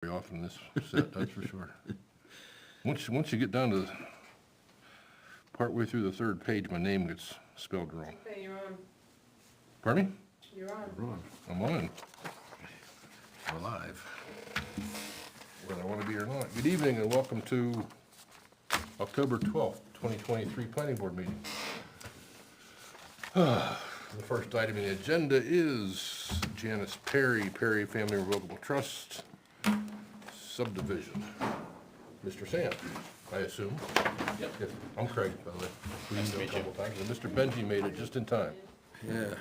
very often in this set, that's for sure. Once you get down to partway through the third page, my name gets spelled wrong. Okay, you're on. Pardon me? You're on. I'm on. I'm alive. Whether I want to be or not. Good evening and welcome to October 12th, 2023 Planning Board meeting. The first item in the agenda is Janice Perry Family Revocable Trust subdivision. Mr. Sam, I assume. Yep. Yes, I'm Craig, by the way. We Nice to met a meet you. couple times, and Mr. Benji made it just in time. Yeah.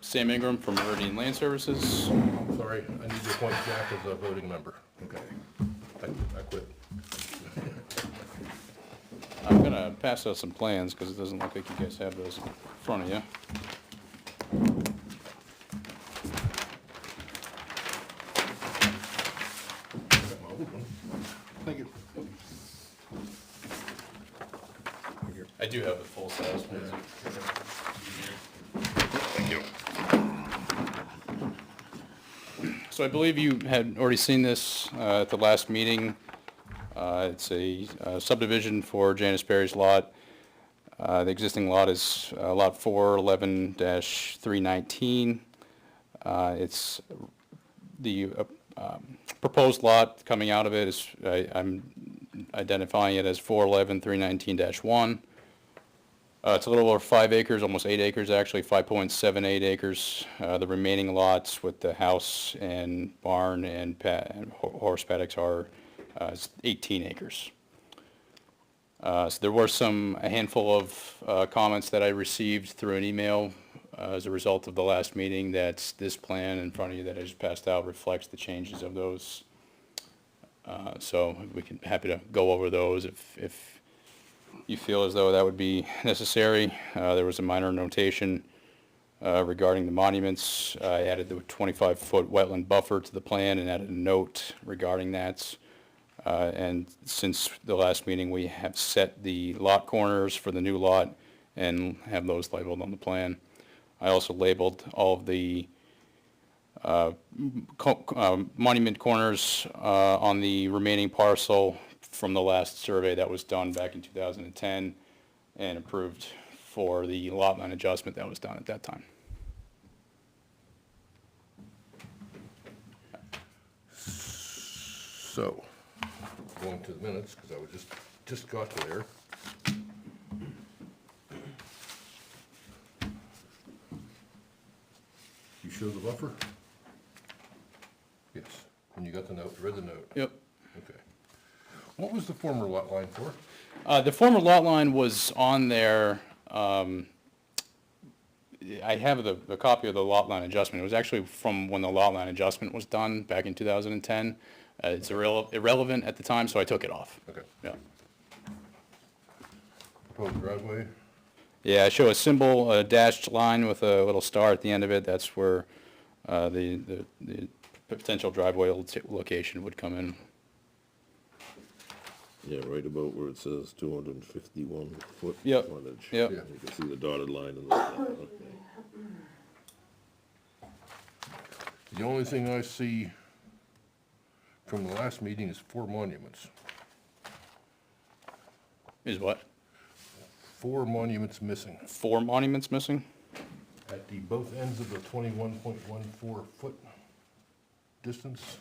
Sam Ingram from Meridian Land Services. I'm sorry, I need to appoint Jack as a voting member. Okay. I quit. I'm gonna pass out some plans because it doesn't look like you guys have those in front of you. Got my old one. Thank you. I do have the full size ones. Thank you. So I believe you had already seen this at the last meeting. It's a subdivision for Janice Perry's lot. The existing lot is Lot 411-319. It's the proposed lot coming out of it is, I'm identifying it as 411-319-1. It's a little over 5 acres, almost 8 acres actually, 5.78 acres. The remaining lots with the house and barn and horse paddocks are 18 acres. So there were a handful of comments that I received through an email as a result of the last meeting that this plan in front of you that I just passed out reflects the changes of those. So we can happy to go over those if you feel as though that would be necessary. There was a minor notation regarding the monuments. I added the 25-foot wetland buffer to the plan and added a note regarding that. And since the last meeting, we have set the lot corners for the new lot and have those labeled on the plan. I also labeled all of the monument corners on the remaining parcel from the last survey that was done back in 2010 and approved for the lot line adjustment that was done at that time. So, going to the minutes, because I was just got to there. You show the buffer? Yes, and you got the note, read the note. Yep. Okay. What was the former lot line for? The former lot line was on there. I have the copy of the lot line adjustment. It was actually from when the lot line adjustment was done back in 2010. It's irrelevant at the time, so I took it off. Okay. Yeah. Proposed driveway? Yeah, I show a symbol, a dashed line with a little star at the end of it. That's where the potential driveway location would come in. Yeah, right about where it says 251 foot Yep, frontage. yep. Yeah. You can see the dotted line in the, okay. The only thing I see from the last meeting is 4 monuments. Is what? 4 monuments missing 4 monuments missing? at the both ends of the 21.14 foot distance.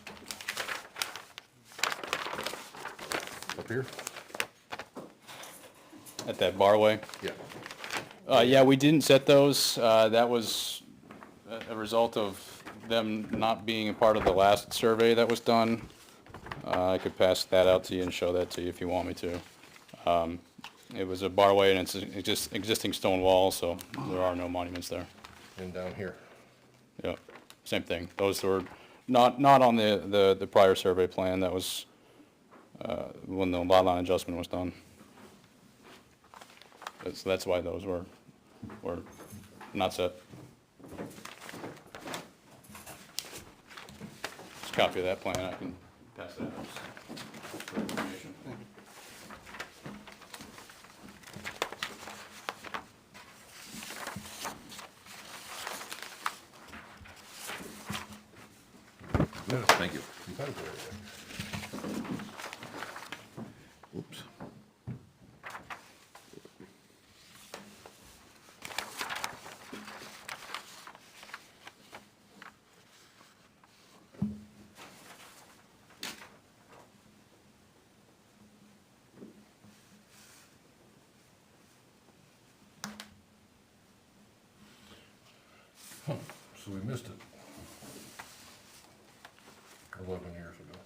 Up here? At that barway? Yeah. Yeah, we didn't set those. That was a result of them not being a part of the last survey that was done. I could pass that out to you and show that to you if you want me to. It was a barway and it's just existing stone wall, so there are no monuments there. And down here. Yeah, same thing. Those were not on the prior survey plan. That was when the lot line adjustment was done. So that's why those were not set. Just a copy of that plan. I can pass that out for information. Yeah. Thank you. You got it there. Oops. So we missed it 11 years ago.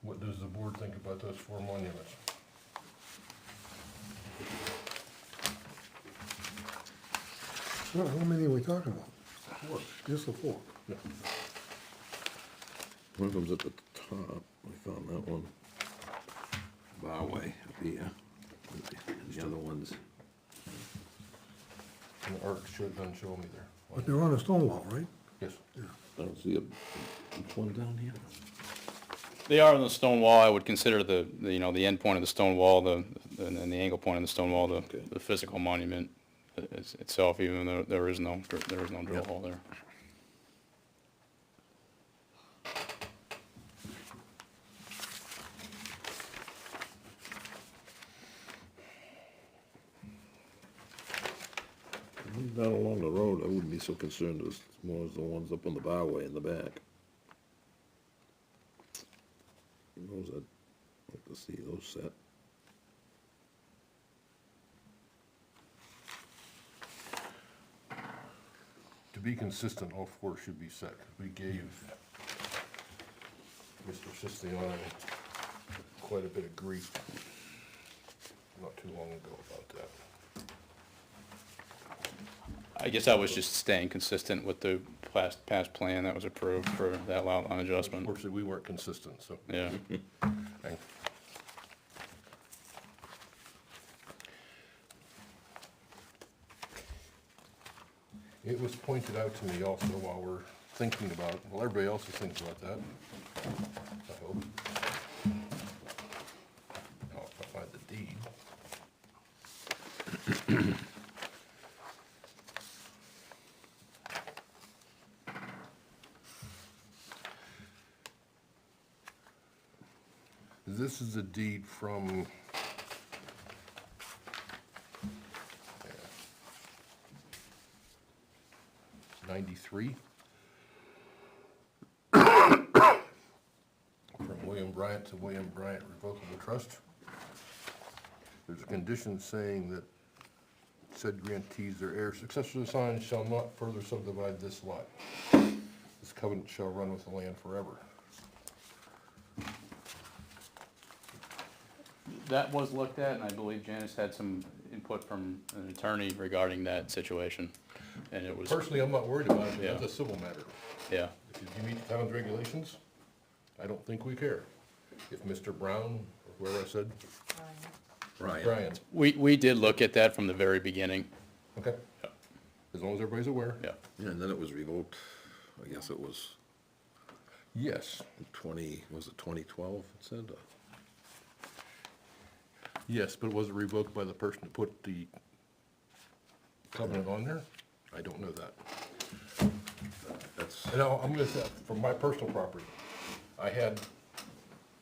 What does the board think about those 4 monuments? Well, how many are we talking about? 4. Just the 4. No. One of them's at the top, I found that one. Barway up here. The other one's, And the arc doesn't show them either. But they're on a stone wall, right? Yes. I don't see which one down here? They are on the stone wall. I would consider you know, the end point of the stone wall, and the angle point of the stone wall, Okay. the physical monument itself, even though there is no drill Yep. hole there. Down along the road, I wouldn't be so concerned as more as the ones up on the barway in the back. Those I'd like to see those set. To be consistent, all 4 should be set. We gave Mr. Sistiano quite a bit of grief not too long ago about that. I guess I was just staying consistent with the past plan that was approved for that lot line adjustment. Unfortunately, we weren't consistent, so. Yeah. Thank- It was pointed out to me also while we're thinking about, well, everybody else is thinking about that, I hope. Oh, if I find the deed. This is a deed from, yeah, 93. From William Bryant to William Bryant Revocable Trust. There's a condition saying that said grantees or heirs successors assigned shall not further subdivide this lot. This covenant shall run with the land forever. That was looked at, and I believe Janice had some input from an attorney regarding that situation, and it was, Personally, I'm not worried about it, Yeah. it's a civil matter. yeah. If you meet the town's regulations, I don't think we care. If Mr. Brown, or whoever I said, Brian, We did look at that from the very beginning, okay? As long as everybody's aware. yeah. Yeah, and then it was revoked, I guess it was Yes, 2012, it said? yes, but was it revoked by the person who put the covenant on there? I don't know that. That's, And I'm gonna say, from my personal property, I had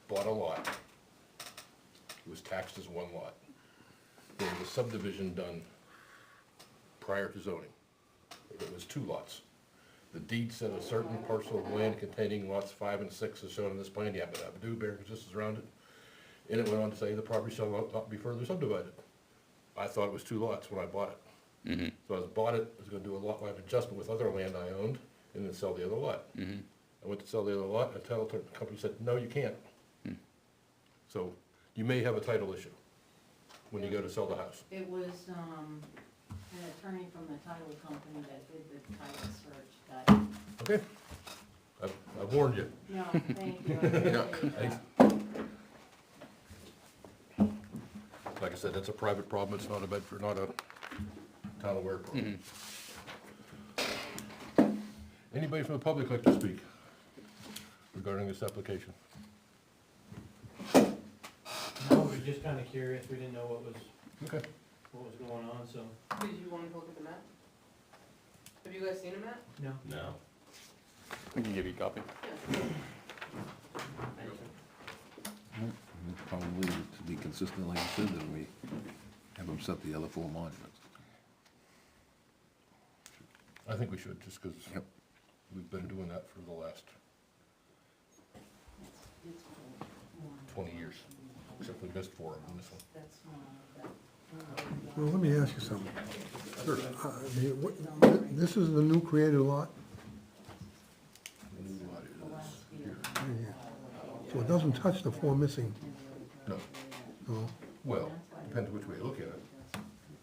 bought a lot. It was taxed as 1 lot. There was a subdivision done prior to zoning. It was 2 lots. The deed said a certain parcel of land containing lots 5 and 6 is shown in this plan, yabba dabba do, bear exists around it. And it went on to say the property shall not be further subdivided. I thought it was 2 lots when I bought it. So I bought it, I was gonna do a lot line adjustment with other land I owned, and then sell the other lot. I went to sell the other lot, and the title company said, no, you can't. So you may have a title issue when you go to sell the house. It was, an attorney from the title company that did the title search, that, Okay? I've warned you. no, thank you, I appreciate that. Like I said, that's a private problem, it's not a Bedford, not a town aware problem. Anybody from the public like to speak? regarding this application? No, we were just kinda curious, we didn't know what was Okay. going on, so. Did you want to look at the map? Have you guys seen a map? No. No. We can give you a copy. Yeah. We'll probably, to be consistent, like you said, that we have them set the other four monuments. I think we should, just because Yep. we've been doing that for the last 20 years, except we missed 4 of them in this one. That's one of that. Well, let me ask you something. Sure. This is the new created lot? The last year. Yeah. So it doesn't touch the 4 missing, No, no? well, depends which way you look at it.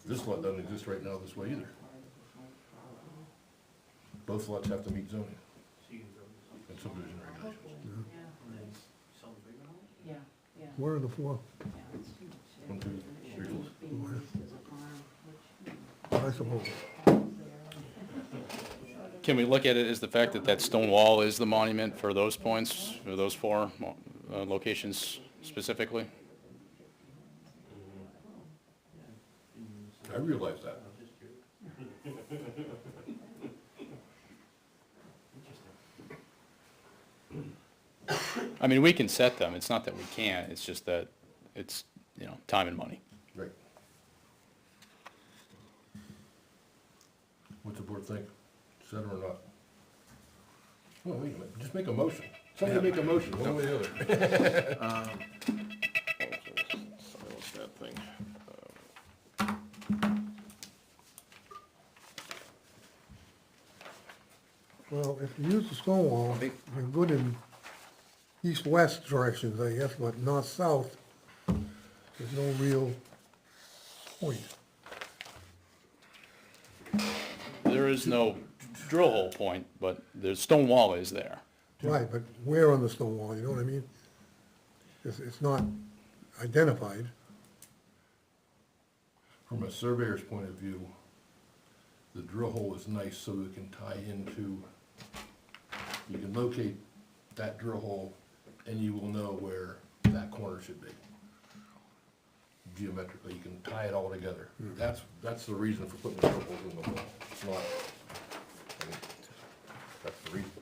This lot doesn't exist right now this way either. Both lots have to meet zoning and subdivision regulations. Yeah, yeah, Where are the 4? yeah, it's huge. 1, 2, 3, 4. It's being used as a farm, which, I suppose. Can we look at it as the fact that that stone wall is the monument for those points, or those 4 locations specifically? I realize that. I mean, we can set them, it's not that we can't, it's just that it's, you know, time and money. Right. What's the board think? Set or not? Well, wait a minute, just make a motion. Somebody make a motion, one way or the other. Silence that thing. Well, if you use the stone wall, you're good in east-west directions, I guess, but north-south, there's no real point. There is no drill hole point, but the stone wall is there. Right, but where on the stone wall, you know what I mean? It's not identified. From a surveyor's point of view, the drill hole is nice so we can tie into, you can locate that drill hole and you will know where that corner should be. Geometrically, you can tie it all together. That's the reason for putting the drill holes in the wall. It's not, I mean, that's the reason.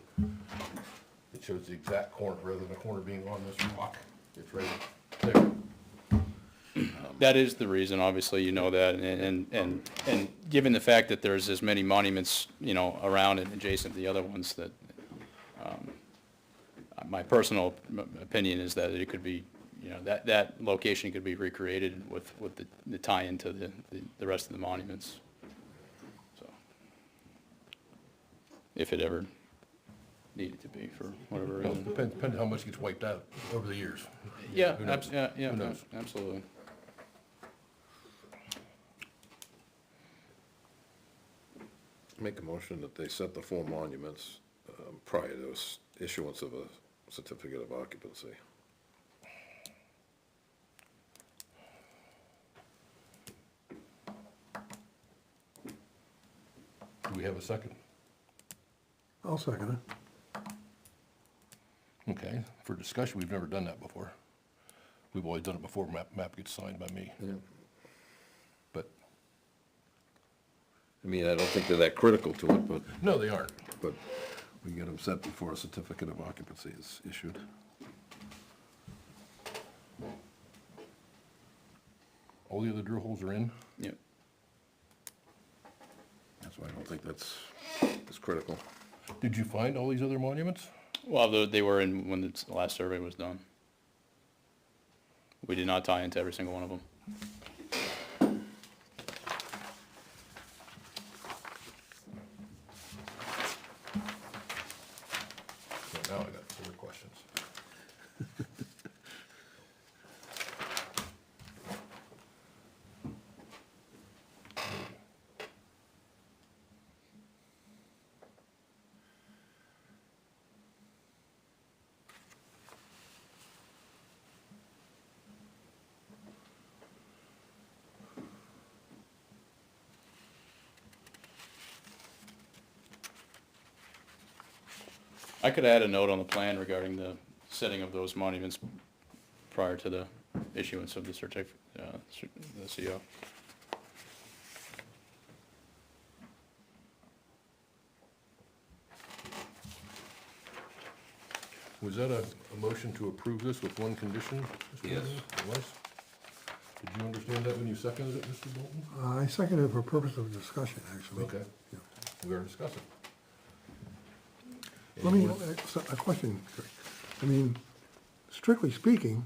It shows the exact corner, rather than the corner being on this rock, it's right there. That is the reason, obviously, you know that, and given the fact that there's as many monuments, you know, around and adjacent to the other ones, that, my personal opinion is that it could be, you know, that location could be recreated with the tie into the rest of the monuments. So, if it ever needed to be for whatever Well, reason. depends how much gets wiped out over the years. Yeah, Who knows? yeah, Who knows? absolutely. Make a motion that they set the 4 monuments prior to issuance of a certificate of occupancy. Do we have a second? I'll second it. Okay, for discussion, we've never done that before. We've always done it before map gets signed by me, Yeah. but, I mean, I don't think they're that critical to it, no, they aren't. but we get them set before a certificate of occupancy is issued. All the other drill holes are in? Yep. That's why I don't think that's critical. Did you find all these other monuments? Well, they were in when the last survey was done. We did not tie into every single one of them. So now I got 4 questions. I could add a note on the plan regarding the setting of those monuments prior to the issuance of the the CO. Was that a motion to approve this with one condition? Mr. Yes. President? It was? Did you understand that when you seconded it, Mr. Bolton? I seconded it for purpose of discussion, actually. Okay. Yeah. We are discussing. Let me, a question, I mean, strictly speaking,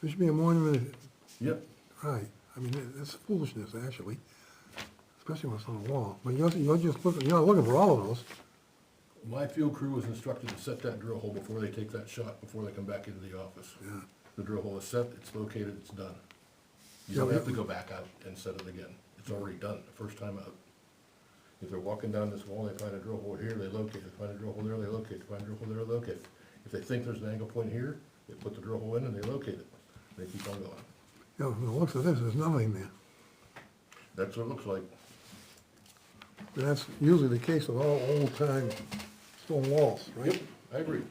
there should be a monument, Yep, right, I mean, that's foolishness, actually, especially when it's on a wall, but you're just looking, you're not looking for all of those. my field crew was instructed to set that drill hole before they take that shot, before they come back into the office. Yeah. The drill hole is set, it's located, it's done. You Yeah, don't but- have to go back out and set it again. It's already done, the first time out. If they're walking down this wall, they find a drill hole here, they locate it. Find a drill hole there, they locate it. Find a drill hole there, they locate it. If they think there's an angle point here, they put the drill hole in and they locate it. They keep on going. You know, from the looks of this, there's nothing there, That's what it looks like. but that's usually the case with all old-time stone walls, right? Yep, I agree.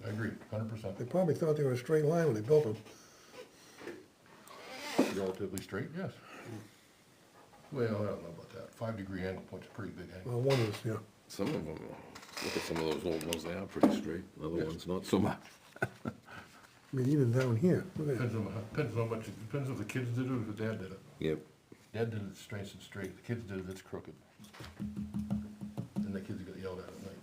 I agree, 100%. They probably thought they were a straight line when they built them. Relatively straight, yes. Well, I don't know about that. 5-degree angle point's a pretty big angle. Well, one is, yeah. Some of them, look at some of those old ones, they are pretty straight, other Yes. ones not so much. I mean, even down here, look at it. Depends on how much, depends if the kids did it or if the dad did it. Yep. Dad did it straight and straight, the kids did it, it's crooked. And the kids got yelled at night.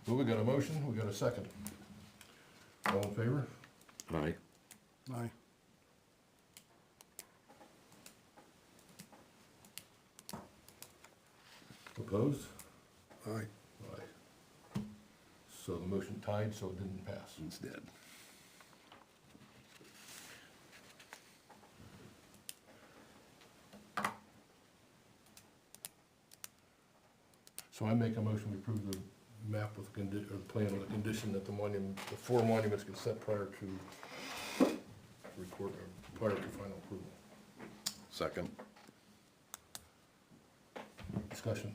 Well, we got a motion, we got a second. All in favor? Aye. Aye. Opposed? Aye. Aye. So the motion tied, so it didn't pass. It's dead. So I make a motion, we approve the map with or the plan with a condition that the monument, the 4 monuments get set prior to record, or prior to final approval. Second. Discussion.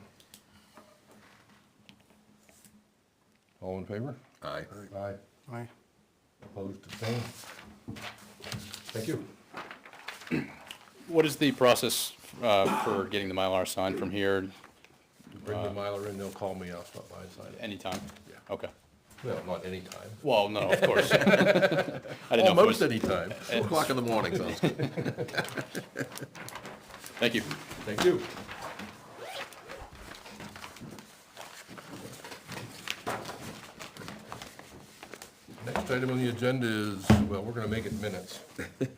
All in favor? Aye. Aye. Aye. Opposed, abstained? Thank you. What is the process for getting the Mylar signed from here? Bring the Mylar in, they'll call me, I'll stop by and sign it. Anytime? Yeah. Okay. Well, not anytime. Well, no, of course. I didn't know if it Almost was, anytime. 2 o'clock in the morning, sounds good. thank you. Thank you. Next item on the agenda is, well, we're gonna make it minutes. You guys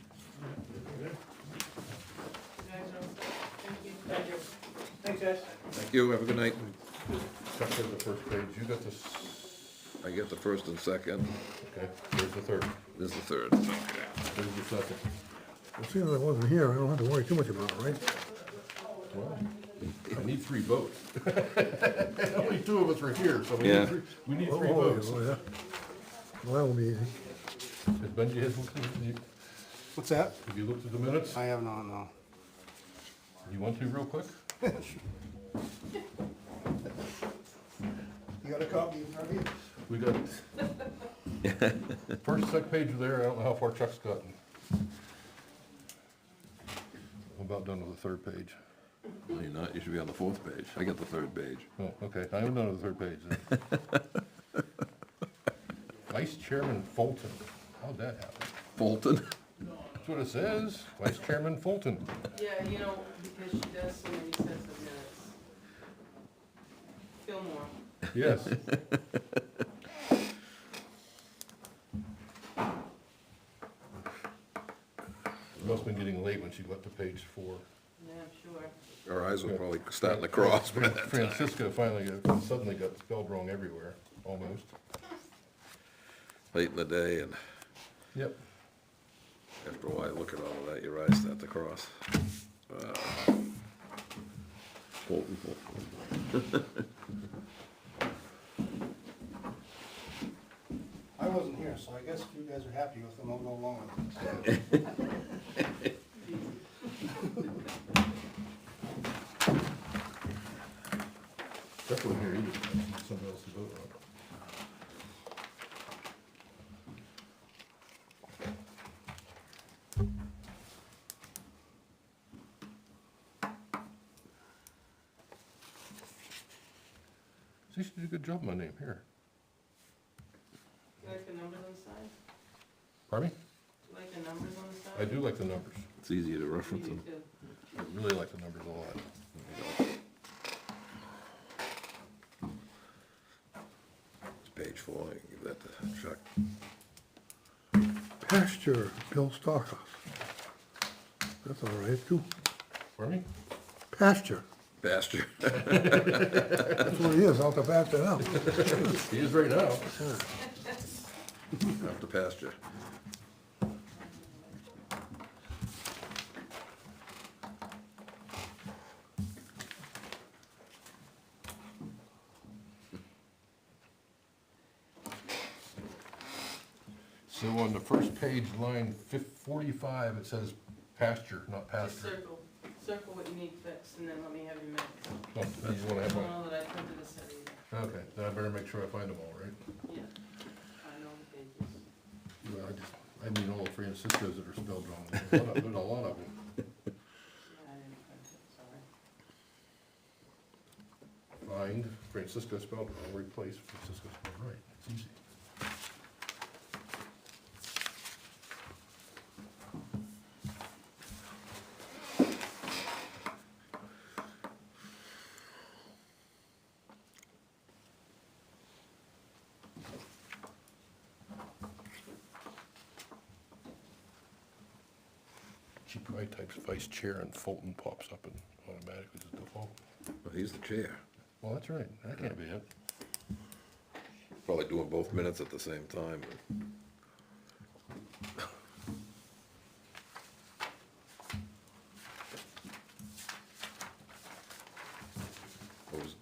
are, thank you. Thank you. Thanks, guys. Thank you, have a good night. Check for the first page, you got this, I get the first and second, okay, there's the third, this is the third. there's the second. Well, seeing as I wasn't here, I don't have to worry too much about it, right? Well, I need 3 votes. Only 2 of us are here, so Yeah. we need 3 Oh, votes. yeah. Well, that will be easy. Has Benji has looked at the, What's that? have you looked at the minutes? I have not, no. You want to real quick? You got a copy in front of you? We got, first, second page are there, I don't know how far Chuck's gotten. I'm about done with the 3rd page. No, you're not, you should be on the 4th page. I got the 3rd page. Oh, okay, I am done with the 3rd page then. Vice Chairman Fulton, how'd that happen? Fulton? That's what it says, Vice Chairman Fulton. Yeah, you know, because she does so many sets of minutes. Fillmore. Yes. It must've been getting late when she got to page 4. Yeah, I'm sure. Our eyes were probably starting to cross by that time. Francisco suddenly got spelled wrong everywhere, almost. Late in the day, and Yep. after a while, look at all of that, your eyes start to cross. Fulton. I wasn't here here, so I guess if you guys are happy with them, I'll go along with it. That one here, either, somebody else to vote on. So you should do a good job on my name, here. You like the numbers on the side? Pardon me? You like the numbers on the side? I do like the numbers. It's easier to You reference do them. too. I really like the numbers a lot. It's page 4, I can give that to Chuck. Pasture, Bill Stockhouse. That's all right, too. Pardon me? Pasture, Pasture. that's what he is, out the pasture now. He is right now. After pasture. So on the first page, line 45, it says pasture, not Just pasture. circle what you need fixed, and then let me have your minutes. Oh, I just wanna I have don't my, know that I printed a set either. okay, then I better make sure I find them all, right? Yeah. I know the pages. Well, I mean all the Franciscos that are spelled wrong. There's a lot of them. Yeah, I didn't print it, sorry. Find Francisco spelled wrong, replace Francisco spelled right. It's easy. She probably types vice chair and Fulton pops up and automatically as a default. Well, he's the chair. Well, that's right, that can't be it. Probably doing both minutes at the same time. What was-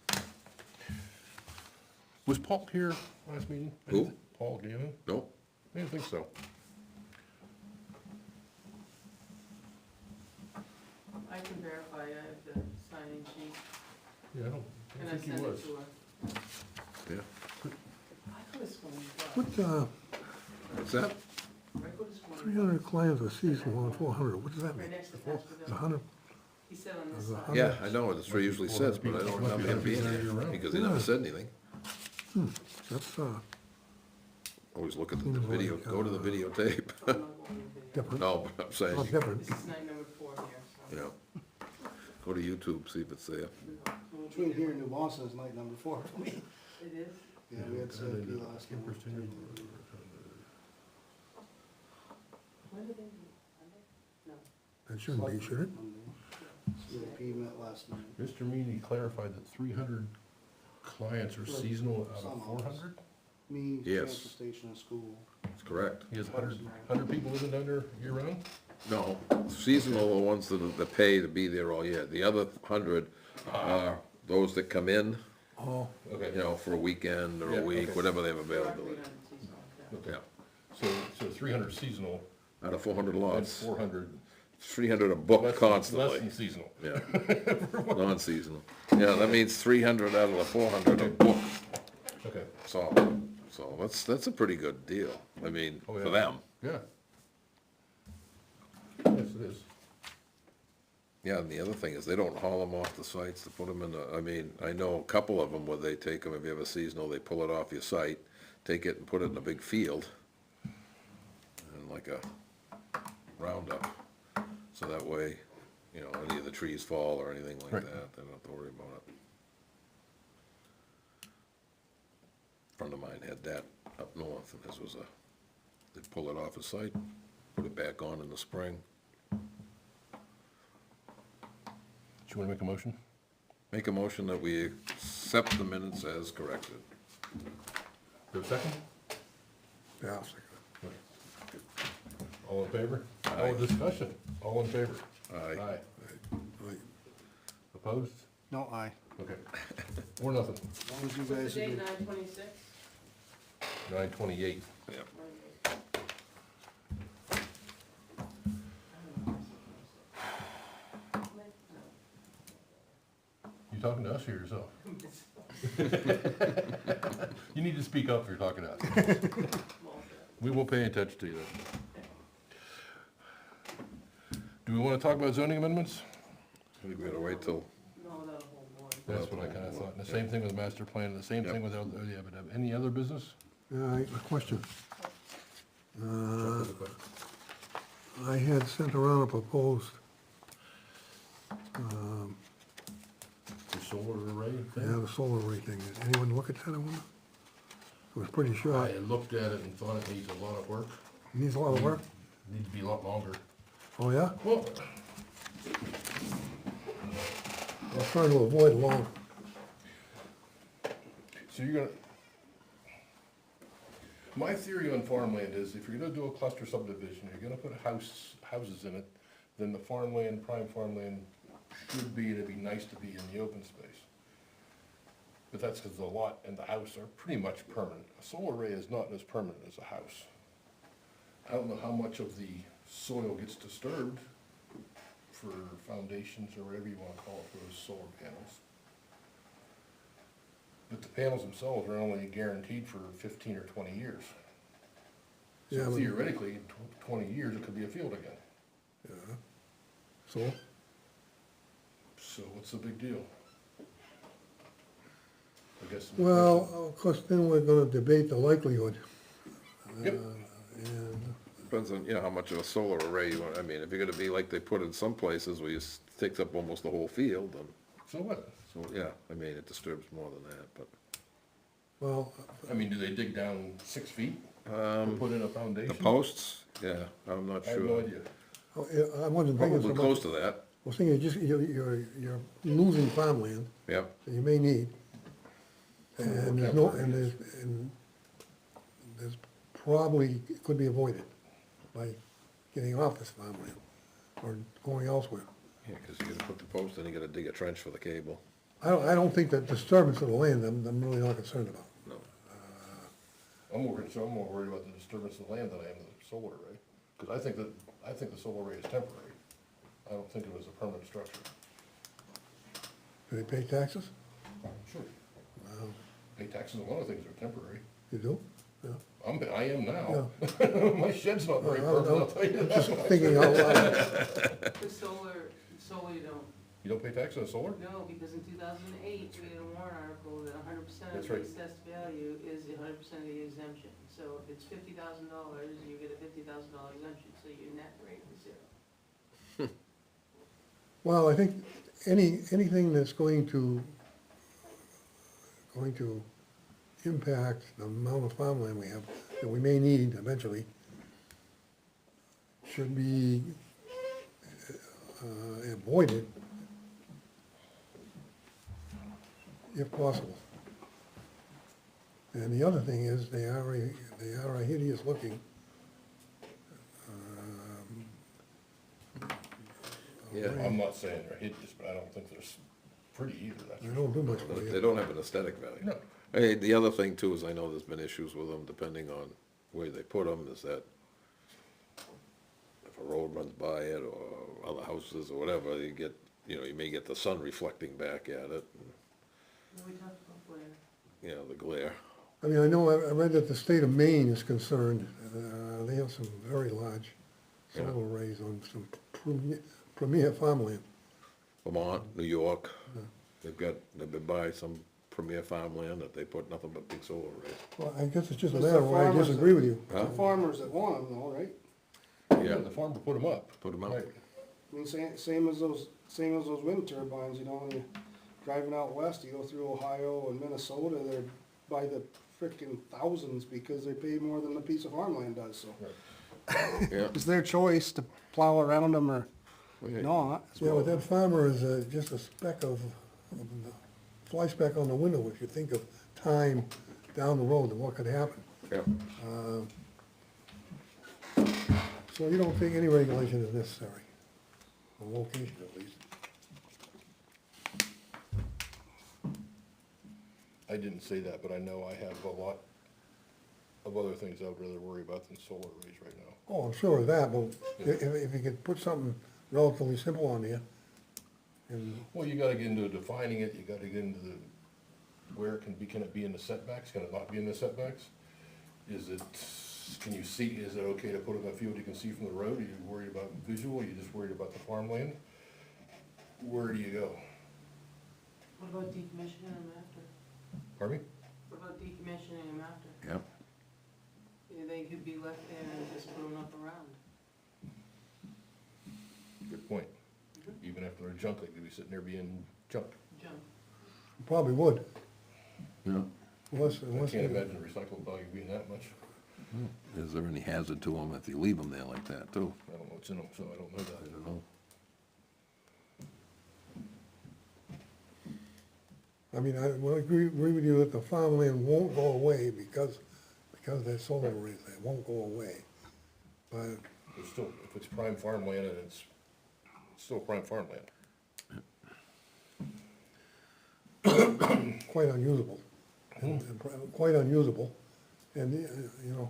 Was Paul here last meeting? Who? Paul Gannon? Nope. I didn't think so. I can verify, I have the signing sheet, Yeah, I don't and I think he sent it was. to her. Yeah. I could have sworn you got What, What's that? I could have sworn three you got hundred claims a season on 400, what does that Right mean? next to It's Pastor a hundred, He said on this There's a side. hundred. Yeah, I know, that's what it usually says, but I don't remember him being here, because he never said anything. that's, Always look at the Seems like, video, go to the videotape. I'm not going to video. different, No, but I'm saying, not different. This is night number 4 here, so. you know, go to YouTube, see if it's there. We'll be Between here there. and New Boston is night number 4 for me. It is? Yeah, we had CIP last night. When did they meet? Monday? No. That shouldn't be, should it? CIP met last night. Mr. Meany clarified that 300 clients are seasonal out of Some. 400? Me, Yes. transfer station and school. That's correct. He has 100 people living down there year-round? No, seasonal are the ones that pay to be there all year. The other 100 are those that come in, Oh, Okay. you know, for a weekend or Yeah, a week, okay. whatever they have There are availability. 300 seasonal, yeah. Yeah, So 300 seasonal, out of 400 and lots, 400 300 are less booked less constantly. than seasonal. Yeah, non-seasonal. Yeah, that means 300 out of the 400 are booked. Okay. So that's a pretty good deal. I mean, Oh, yeah. for them. Yeah. Yes, it is. Yeah, and the other thing is they don't haul them off the sites to put them in the, I mean, I know a couple of them where they take them, if you have a seasonal, they pull it off your site, take it and put it in a big field, and like a roundup. So that way, you know, any of the trees fall or anything like Right. that, they don't have to worry about it. Friend of mine had that up north, and this was they pull it off his site, put it back on in the spring. Do you want to make a motion? Make a motion that we accept the minutes as corrected. Do a second? yeah, I'll second it. All in favor? Aye. All discussion? All in favor? Aye. Right. Opposed? No, aye. Okay. Or nothing. As long as you What's guys the date, agree. 9/26? 928. Yep. You talking to us or yourself? You need to speak up if you're talking to us. We will pay attention to you then. Do we want to talk about zoning amendments? I think we gotta wait till, No, that whole board. That's what I kind of thought. And the same thing with master plan, the same Yep. thing with, yeah, but any other business? A question. I had sent around a proposed, The solar array yeah, thing? the solar array thing. Did anyone look at that one? It was pretty I short. had looked at it and thought it needs a lot of work. Needs a lot of work. Needs to be a lot longer. Oh, yeah? Well, I was trying to avoid long. so you're gonna, my theory on farmland is if you're gonna do a cluster subdivision, you're gonna put houses in it, then the farmland, prime farmland should be, it'd be nice to be in the open space. But that's because the lot and the house are pretty much permanent. A solar array is not as permanent as a house. I don't know how much of the soil gets disturbed for foundations or whatever you wanna call it for those solar panels. But the panels themselves are only guaranteed for 15 or 20 years. Yeah, So but- theoretically, in 20 years, it could be a field again. So, So what's the big deal? I guess. well, of course, then we're gonna debate the likelihood. Yep. And, depends on, you know, how much of a solar array you want, I mean, if you're gonna be like they put in some places where it takes up almost the whole field, then, So what? so, yeah, I mean, it disturbs more than that, but. well, I mean, do they dig down 6 feet? To put in a The foundation? posts, yeah, I'm not I have no sure. idea. oh, yeah, I wasn't thinking so Probably much. close to that, I was thinking just, you're losing farmland yep. that you may need. And there's no, and there's probably, it could be avoided by getting off this farmland or going elsewhere. Yeah, cause you gotta put the post in, you gotta dig a trench for the cable, I don't think that disturbance of the land, I'm really not concerned about. no. I'm more worried about the disturbance of the land than I am the solar array. Because I think the solar array is temporary. I don't think it was a permanent structure. Do they pay taxes? Sure. Pay taxes on a lot of things that are temporary. You do? Yeah. I am now. My shed's not very Well, permanent, I'll tell you Just that. thinking out loud. The solar you don't, You don't pay taxes on solar? no, because in 2008, we had a warrant article that 100% of That's the right. assessed value is 100% of the exemption. So if it's $50,000, you get a $50,000 exemption, so your net rate is zero. Well, I think anything that's going to impact the amount of farmland we have, that we may need eventually, should be avoided if possible. And the other thing is, they are a hideous looking. Yeah, I'm not saying they're hideous, but I don't think they're pretty either, that's They for don't sure. do much for they you. don't have an aesthetic value. No. Hey, the other thing too is I know there's been issues with them, depending on where they put them, is that if a road runs by it or other houses or whatever, you get, you know, you may get the sun reflecting back at it, and, We talked about glare. you know, the glare. I mean, I know, I read that the state of Maine is concerned, they have some very large solar Yeah. arrays on some premier farmland. Vermont, New York, they've been buying some premier farmland that they put nothing but big solar arrays. Well, I guess it's just a It's matter the where I farmers disagree that- with you. The farmers that want them though, right? Yeah, the farmer put them up. Put 'em up. Right. I mean, same as those wind turbines, you know, when you're driving out west, you go through Ohio and Minnesota, they're by the frickin' thousands because they pay more than the piece of farmland does, so. Yeah. It's their choice to plow around them or Okay. not. Yeah, but that farmer is just a speck of, fly speck on the window if you think of time down the road and what could happen. Yeah, So you don't think any regulation is necessary, on location at least? I didn't say that, but I know I have a lot of other things I would rather worry about than solar arrays right now. Oh, I'm sure of that, but if you could put something relatively simple on there, and, Well, you gotta get into defining it, you gotta get into the, where can it be in the setbacks, can it not be in the setbacks? Is it, can you see, is it okay to put it in a field you can see from the road, are you worried about visual, are you just worried about the farmland? Where do you go? What about decommissioning them after? Pardon me? What about decommissioning them after? Yep. They could be left there and just put them up around. Good point. Even after they're junk, they could be sitting there being junk. Junk. you probably would, Yeah. unless, I unless. can't imagine the recycled value being that much. Is there any hazard to them if you leave them there like that, too? I don't know what's in them, so I don't know I that. don't know. I mean, I will agree with you that the farmland won't go away because there's solar arrays there, it won't go away. But It's still, if it's prime farmland and it's still prime farmland. quite unusable, quite unusable, and, you know,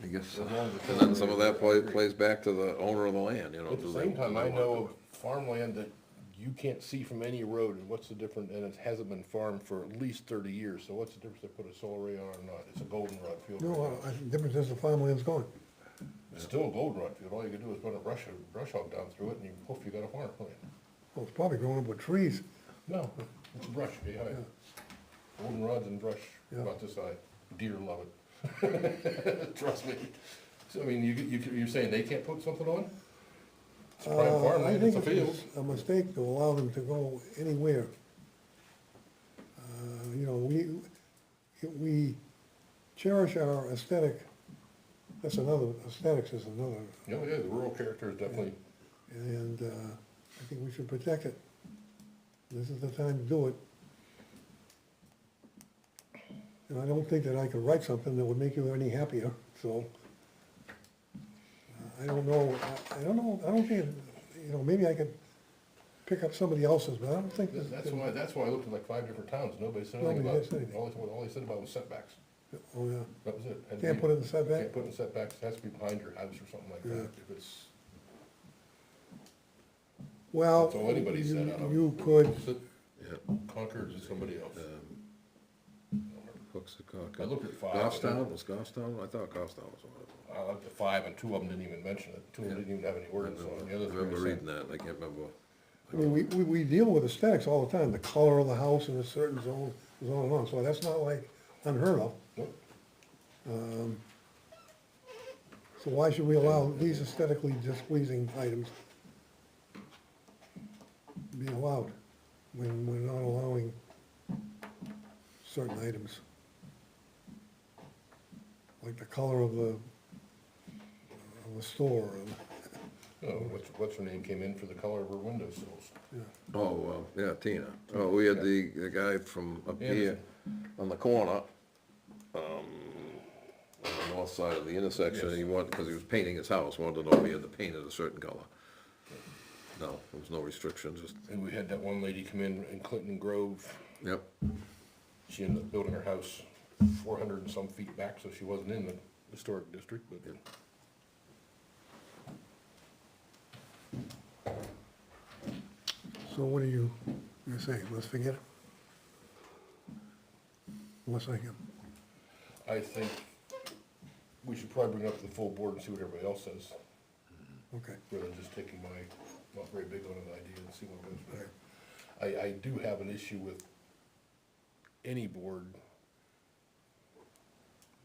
I guess, As long as it's and then some of that plays back to the owner of the land, you know. At the do they- same time, do they I want know to- of farmland that you can't see from any road, and what's the difference, and it hasn't been farmed for at least 30 years, so what's the difference if they put a solar array on or not? It's a goldenrod field. no, right now. the difference is the farmland's gone. It's still a goldenrod field, all you can do is put a brush hog down through it, and poof, you got a farmland. Well, it's probably growing up with trees. No, it's brush, behind. Goldenrods and brush, Yeah. about this high, deer love it. Trust me. So, I mean, you're saying they can't put something on? It's prime I farmland, it's think a field. it's a mistake to allow them to go anywhere. You know, we cherish our aesthetic, aesthetics is another, Yeah, yeah, the rural character is definitely, and I think we should protect it. This is the time to do it. And I don't think that I could write something that would make you any happier, so. I don't know, I don't think, you know, maybe I could pick up somebody else's, but I don't think that. that's why I looked at like 5 different towns, nobody said anything Nobody about, said anything. all they said about was setbacks, Oh, yeah, that was it. Had to can't be- put it in the setback? Can't put it in setbacks, it has to be behind your house or something like Yeah. that, if it's, Well, That's all anybody said, I don't- you could, Yeah, Concord is somebody else. Hooksacock. I looked at 5. Goffstown, was Goffstown? I thought Goffstown was one of them. I looked at 5 and 2 of them didn't even mention it, 2 of them didn't even have any I words on it, the other 3 remember I said- reading that, I can't remember. I mean, we deal with aesthetics all the time, the color of the house in a certain zone, and on and on, so that's not like unheard of. Nope. So why should we allow these aesthetically displeasing items to be allowed when we're not allowing certain items? Like the color of the store, Oh, what's her name came in for the color of her windowsills. yeah. Oh, yeah, Tina. Oh, we had the guy from up here on the corner, on the north side of the intersection, Yes. he wanted, because he was painting his house, wanted to know if he had to paint it a certain color. No, there was no restriction, just, And we had that one lady come in Clinton Grove, yep, she ended up building her house 400 and some feet back, so she wasn't in the historic district, but So what are you saying, let's forget it? Unless I can, I think we should probably bring it up to the full board and see what everybody else says, okay. rather than just taking my, not very big on an idea and see what goes there. I do have an issue with any board.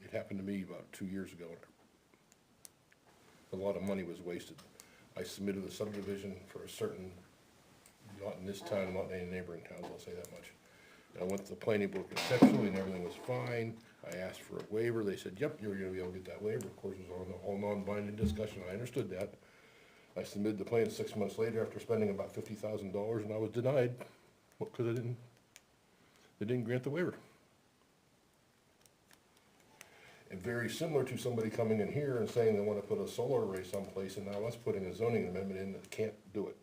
It happened to me about 2 years ago. A lot of money was wasted. I submitted a subdivision for a certain, not in this town, not in any neighboring towns, I'll say that much. And I went to the planning board conceptually and everything was fine. I asked for a waiver, they said, yep, you're gonna be able to get that waiver. Of course, it was all non-binding discussion, I understood that. I submitted the plan 6 months later after spending about $50,000 and I was denied, because they didn't grant the waiver. And very similar to somebody coming in here and saying they wanna put a solar array someplace and now us putting a zoning amendment in that can't do it.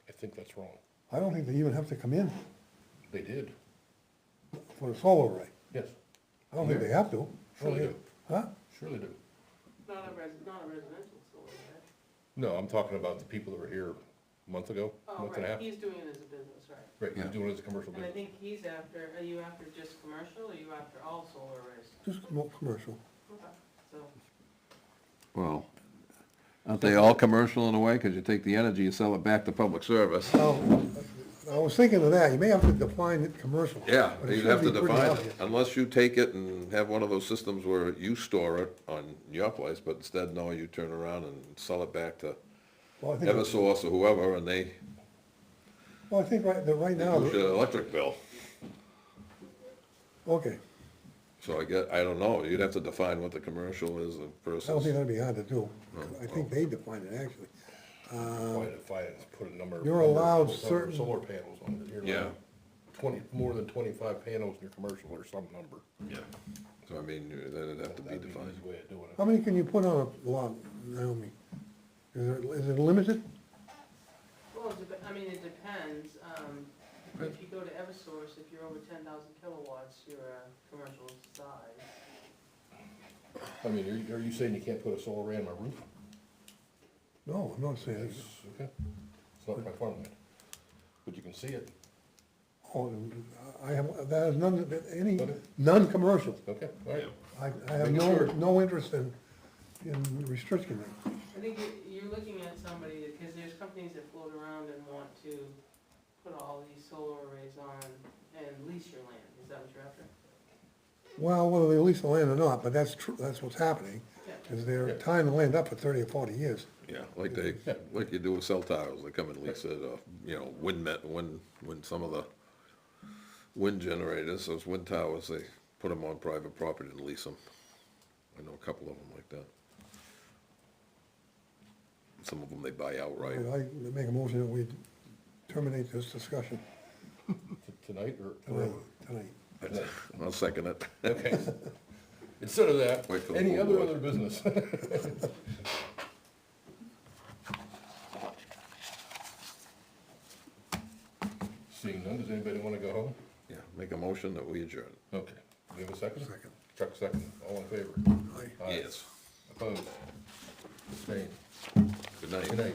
I think that's wrong. I don't think they even have to come in They did, for the solar array. yes. I don't think they have to. Oh, Surely yeah. do, Huh? surely do. Not a residential solar, right? No, I'm talking about the people that were here a month ago, Oh, month and a right, half. he's doing it as a business, right? Right, he's Yeah. doing it as a commercial And I business. think he's after, are you after just commercial, or are you after all solar arrays? Just commercial. Okay, so, Well, aren't they all commercial in a way? Cause you take the energy, you sell it back to public service. Well, I was thinking of that, you may have to define it commercial. Yeah, but it you'd should have to be pretty define it, obvious. unless you take it and have one of those systems where you store it on your place, but instead, no, you turn around and sell it back to Well, I think, Eversource or whoever, and they well, I think right now, reduce your electric bill. okay, So I don't know, you'd have to define what the commercial is I don't think versus, that'd be hard to do. No. I think they define it, actually. Why define it, put a number. You're number- allowed number of certain- Solar panels on it. You're Yeah. allowed 20, more than 25 panels in your commercial or some number. yeah. So I mean, then it'd have to be That'd be an defined. easy way of doing How it. many can you put on a lot, Naomi? Is it limited? well, I mean, it depends, if you go to Eversource, if you're over 10,000 kilowatts, you're a commercial size. I mean, are you saying you can't put a solar array on my roof? No, I'm not saying, It's, okay, it's not my farmland, but you can see it, oh, I have, that is none, any, Okay. non-commercial. okay, all right. I have Making no, sure. no interest in restricting it. I think you're looking at somebody, because there's companies that float around and want to put all these solar arrays on and lease your land, is that what you're after? Well, whether they lease the land or not, but that's true, that's what's happening, Yeah. is they're Yeah. tying the land up for 30 or 40 years. Yeah, like you do with cell towers, they come and lease it, or, you know, when some of the wind generators, those wind towers, they put them on private property and lease them. I know a couple of them like that. Some of them they buy outright. I make a motion that we terminate this discussion Tonight or tonight, forever? tonight. I'll second it. Okay. Instead of that, Wait for the any full other board. business? Seeing none, does anybody wanna go home? Yeah, make a motion that we adjourn. Okay, do we have a second? Second. Chuck, second, all in favor? Aye. Aye. Yes. Opposed? Abstained? Good night. Good night.